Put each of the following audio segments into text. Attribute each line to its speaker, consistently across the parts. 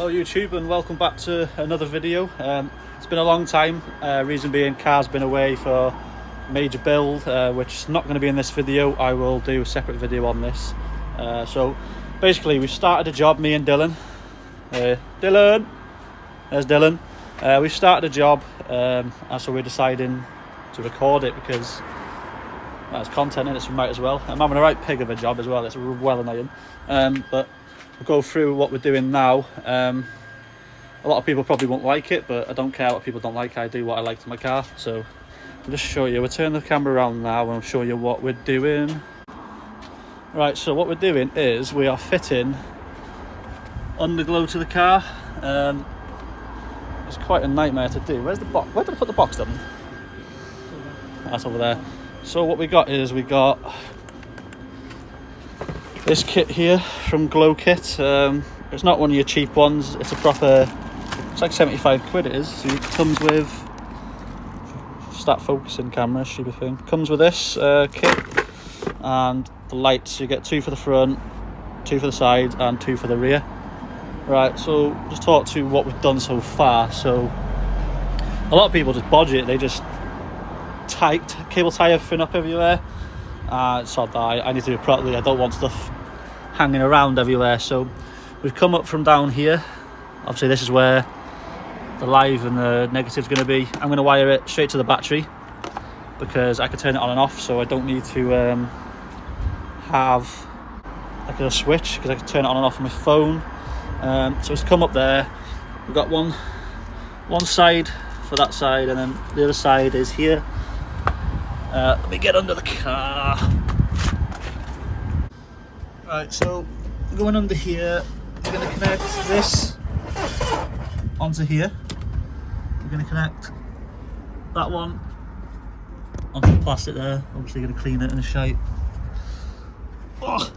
Speaker 1: Hello YouTube and welcome back to another video. It's been a long time, reason being car's been away for major build, which is not going to be in this video. I will do a separate video on this. So basically we started a job, me and Dylan. Dylan! There's Dylan. We started a job and so we're deciding to record it because there's content in it, so we might as well. I'm having a right pig of a job as well, it's well annoying. But we'll go through what we're doing now. A lot of people probably won't like it, but I don't care what people don't like. I do what I like to my car. So I'll just show you. We'll turn the camera around now and I'll show you what we're doing. Right, so what we're doing is we are fitting underglow to the car. It's quite a nightmare to do. Where's the box? Where did I put the box then? That's over there. So what we got is we got this kit here from Glow Kit. It's not one of your cheap ones. It's a proper, it's like 75 quid it is. So it comes with, start focusing camera, stupid thing. Comes with this kit and the lights. You get 2 for the front, 2 for the side and 2 for the rear. Right, so just talk to what we've done so far. So a lot of people just bodge it. They just cable tie everything up everywhere. Sod that, I need to do it properly. I don't want stuff hanging around everywhere. So we've come up from down here. Obviously this is where the live and the negative is going to be. I'm going to wire it straight to the battery because I can turn it on and off, so I don't need to have like a switch because I can turn it on and off on my phone. So it's come up there. We've got one side for that side and then the other side is here. Let me get under the car. Right, so going under here, we're going to connect this onto here. We're going to connect that one onto the plastic there. Obviously going to clean it in a shape. Oh.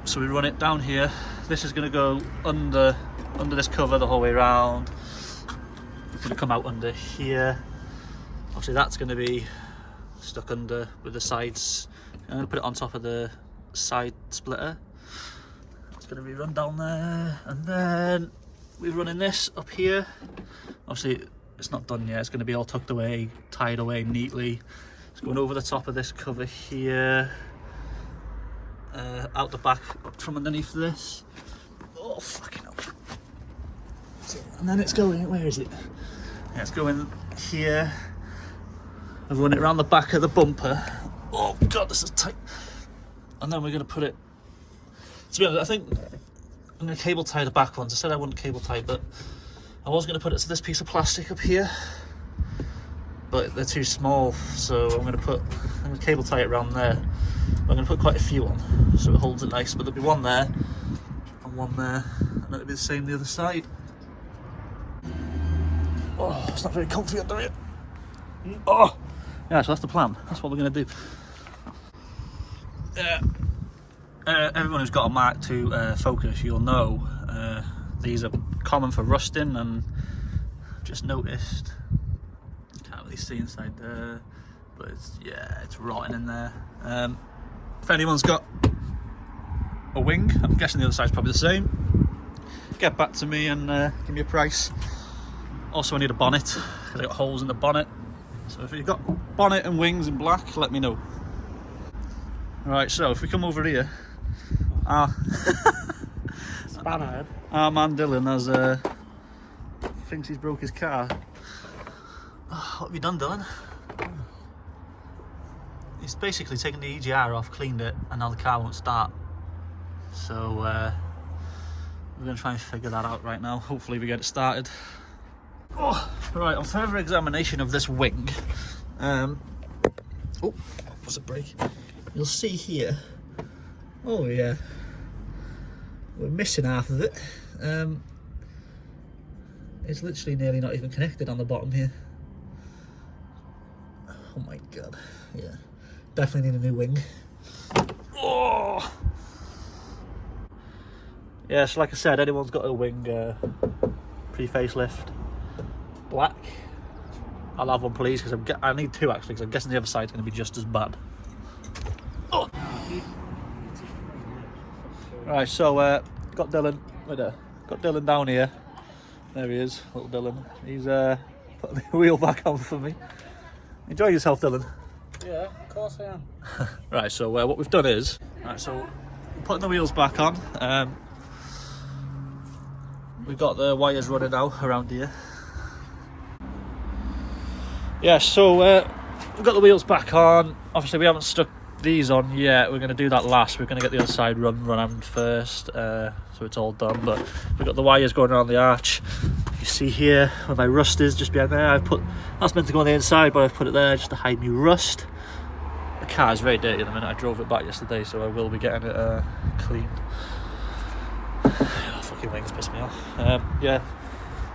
Speaker 1: So we run it down here. This is going to go under this cover the whole way around. It's going to come out under here. Obviously that's going to be stuck under with the sides. I'm going to put it on top of the side splitter. It's going to be run down there, and then we're running this up here. Obviously it's not done yet. It's going to be all tucked away, tied away neatly. It's going over the top of this cover here, out the back from underneath this. Oh fucking hell! And then it's going. Where is it? Yeah, it's going here. I've run it around the back of the bumper. Oh god, this is tight. And then we're going to put it, to be honest, I think I'm going to cable tie the back ones. I said I wouldn't cable tie, but I was going to put it to this piece of plastic up here, but they're too small, so I'm going to cable tie it around there. I'm going to put quite a few on so it holds it nice, but there'll be one there and one there, and it'll be the same the other side. Oh, it's not very comfy under it. Oh, yeah, so that's the plan. That's what we're going to do. Everyone who's got a Mk2 Focus, you'll know these are common for rusting, and I've just noticed, can't really see inside there, but it's rotting in there. If anyone's got a wing, I'm guessing the other side's probably the same, get back to me and give me a price. Also I need a bonnet because I got holes in the bonnet. So if you've got bonnet and wings in black, let me know. Right, so if we come over here, our man Dylan thinks he's broke his car. Oh, what have you done, Dylan? He's basically taken the EGR off, cleaned it, and now the car won't start. So we're going to try and figure that out right now. Hopefully we get it started. Oh, right, on further examination of this wing, oh, what's a break? You'll see here, oh yeah, we're missing half of it. It's literally nearly not even connected on the bottom here. Oh my god, yeah, definitely need a new wing. Oh, yeah, so like I said, anyone's got a wing pre-facelift, black, I'll have one please, because I need 2 actually, because I'm guessing the other side's going to be just as bad. Oh. Right, so got Dylan right there. Got Dylan down here. There he is, little Dylan. He's putting the wheel back on for me. Enjoy yourself, Dylan.
Speaker 2: Yeah, of course I am.
Speaker 1: Right, so what we've done is, so putting the wheels back on. We've got the wires running now around here. Yeah, so we've got the wheels back on. Obviously, we haven't stuck these on yet. We're going to do that last. We're going to get the other side run on first, so it's all done. But we've got the wires going around the arch. You see here where my rust is, just behind there. That's meant to go on the inside, but I've put it there just to hide me rust. The car is very dirty at the minute. I drove it back yesterday, so I will be getting it cleaned. Oh, fucking wings piss me off. Yeah.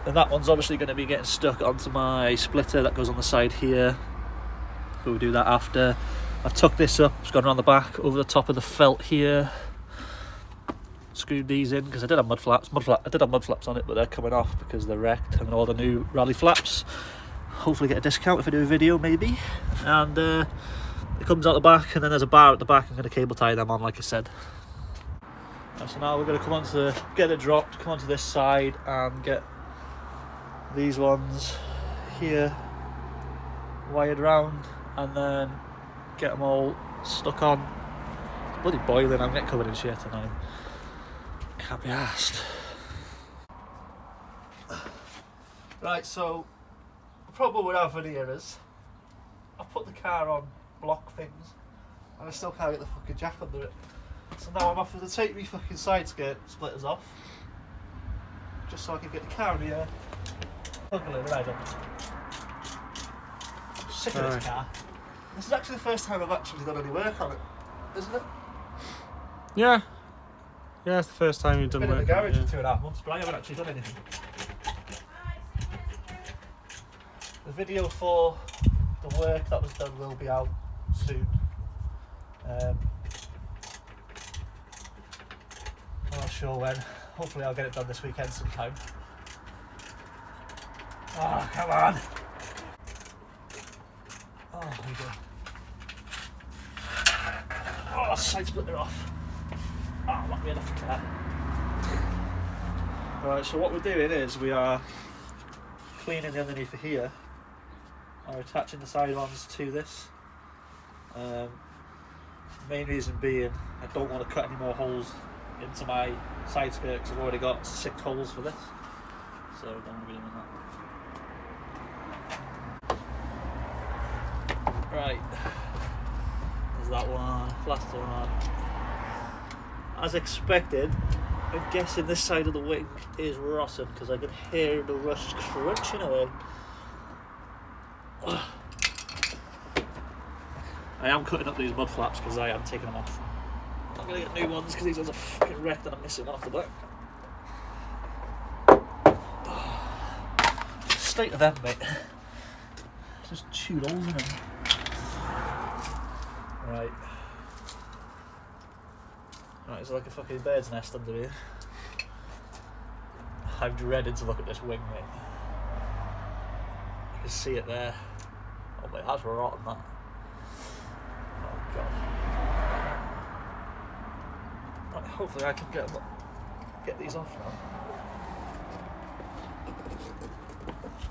Speaker 1: And that one's obviously going to be getting stuck onto my splitter that goes on the side here. We'll do that after. I've tucked this up, it's gone around the back, over the top of the felt here. Screwed these in because I did have mud flaps. I did have mud flaps on it, but they're coming off because they're wrecked. I'm going to order new rally flaps. Hopefully get a discount if I do a video, maybe. And it comes out the back, and then there's a bar at the back. I'm going to cable tie them on, like I said. So now we're going to come on to get it dropped, come onto this side and get these ones here wired round, and then get them all stuck on. It's bloody boiling, I'm getting covered in shit and I can't be arsed. Right, so the problem with our here is I've put the car on block things and I still can't get the fucking jack under it. So now I'm offered to take me fucking side skirt splitters off just so I can get the car in here. Ugly, right up. I'm sick of this car. This is actually the first time I've actually done any work on it, isn't it?
Speaker 2: Yeah. Yeah, it's the first time you've done
Speaker 1: Been
Speaker 2: work.
Speaker 1: in the garage
Speaker 2: on it,
Speaker 1: for 2.5 months, but I haven't actually done anything. The video for the work that was done will be out soon. I'm not sure when. Hopefully I'll get it done this weekend sometime. Oh, come on! Oh, there we go. Oh, side splitter off. Oh, lock me in off the car. Right, so what we're doing is we are cleaning the underneath of here. I'm attaching the side ones to this. Main reason being I don't want to cut any more holes into my side skirt because I've already got 6 holes for this. So I don't want to be doing that. Right, there's that one, last one. As expected, I'm guessing this side of the wing is rotten because I can hear the rust crunching away. I am cutting up these mud flaps because I am taking them off. I'm going to get new ones because these ones are fucking wrecked and I'm missing one off the back. State of them, mate. Just chewed holes in them. Right. Right, it's like a fucking bird's nest under here. I'm dreading to look at this wing, mate. I can see it there. Oh mate, that's rotten, that. Oh god. Right, hopefully I can get these off now.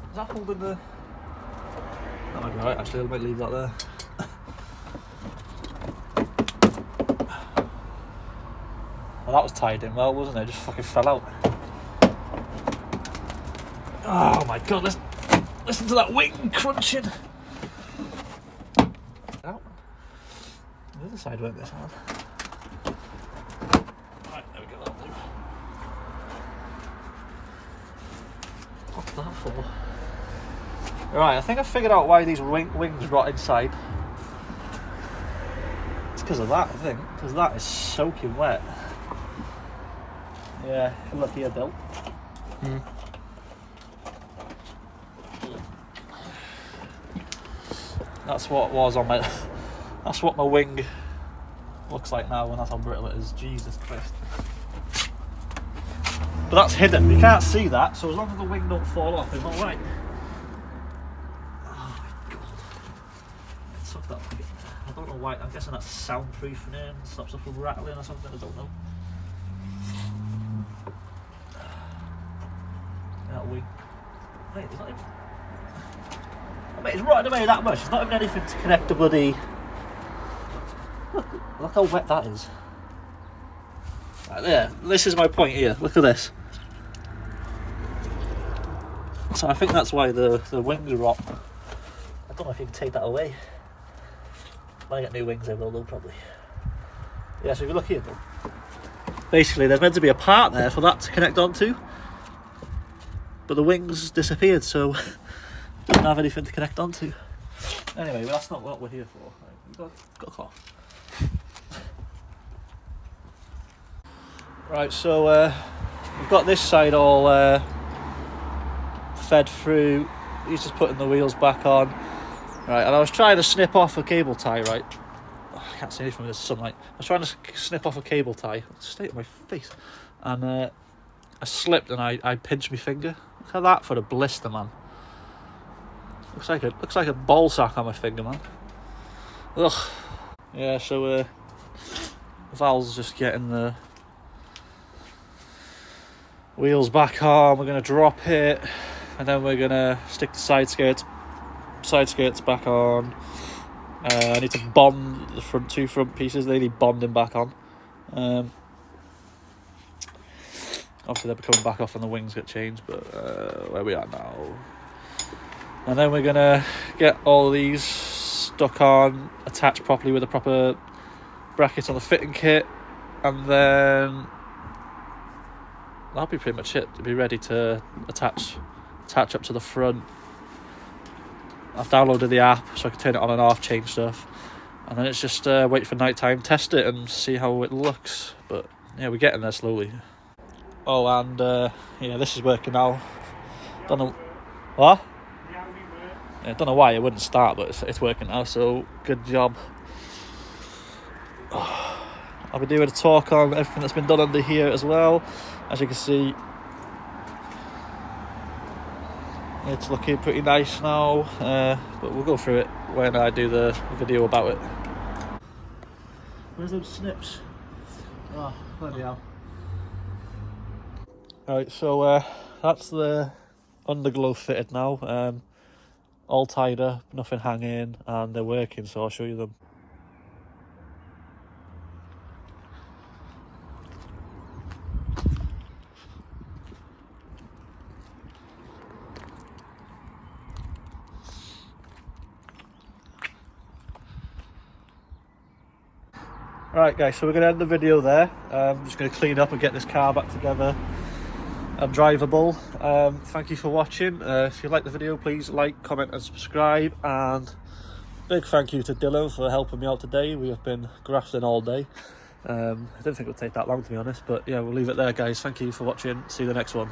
Speaker 1: Is that holding the... That might be right, actually, I might leave that there. Well, that was tied in well, wasn't it? It just fucking fell out. Oh my god, listen to that wing crunching. Out. The other side won't this one. Right, there we go, that'll do. What's that for? Right, I think I figured out why these wings rot inside. It's because of that, I think. Because that is soaking wet. Yeah, look here, Bill. That's what was on my... That's what my wing looks like now, and that's how brittle it is. Jesus Christ. But that's hidden. You can't see that, so as long as the wing don't fall off, it's alright. Oh my god. It took that. I don't know why. I'm guessing that's soundproofing it and stops it from rattling or something. I don't know. wing. Mate, there's not even... Mate, it's rotted away that much. There's not even anything to connect the bloody... Look how wet that is. Right there, this is my point here. Look at this. So I think that's why the wings rot. I don't know if you can take that away. When I get new wings, I will though, probably. Yeah, so if you look here, basically there's meant to be a part there for that to connect onto, but the wings disappeared, so it doesn't have anything to connect onto. Anyway, well, that's not what we're here for. Right, we've got a cloth. Right, so we've got this side all fed through. He's just putting the wheels back on. Right, and I was trying to snip off a cable tie, right? Oh, I can't see anything with this sunlight. I was trying to snip off a cable tie. Stay on my face. And I slipped and I pinched my finger. Look at that for a blister, man. Looks like a ball sack on my finger, man. Ugh. Yeah, so Val's just getting the wheels back on. We're gonna drop it, and then we're gonna stick the side skirts back on. I need to bond the two front pieces. They need bonding back on. Obviously they'll be coming back off when the wings get changed, but where we are now. And then we're gonna get all these stuck on, attached properly with a proper bracket on the fitting kit, and then that'll be pretty much it. To be ready to attach up to the front. I've downloaded the app so I can turn it on and off, change stuff, and then it's just wait for night time, test it and see how it looks. But yeah, we're getting there slowly. Oh, and yeah, this is working now. Don't know what. I don't know why it wouldn't start, but it's working now, so good job. I'll be doing a talk on everything that's been done under here as well. As you can see, it's looking pretty nice now, but we'll go through it when I do the video about it. Where's those snips? Oh, bloody hell. Right, so that's the underglow fitted now. All tied up, nothing hanging, and they're working, so I'll show you them. Right guys, so we're going to end the video there. I'm just going to clean up and get this car back together and drivable. Thank you for watching. If you like the video, please like, comment and subscribe, and big thank you to Dylan for helping me out today. We have been grafting all day. I didn't think it would take that long, to be honest, but yeah, we'll leave it there guys. Thank you for watching. See you the next one.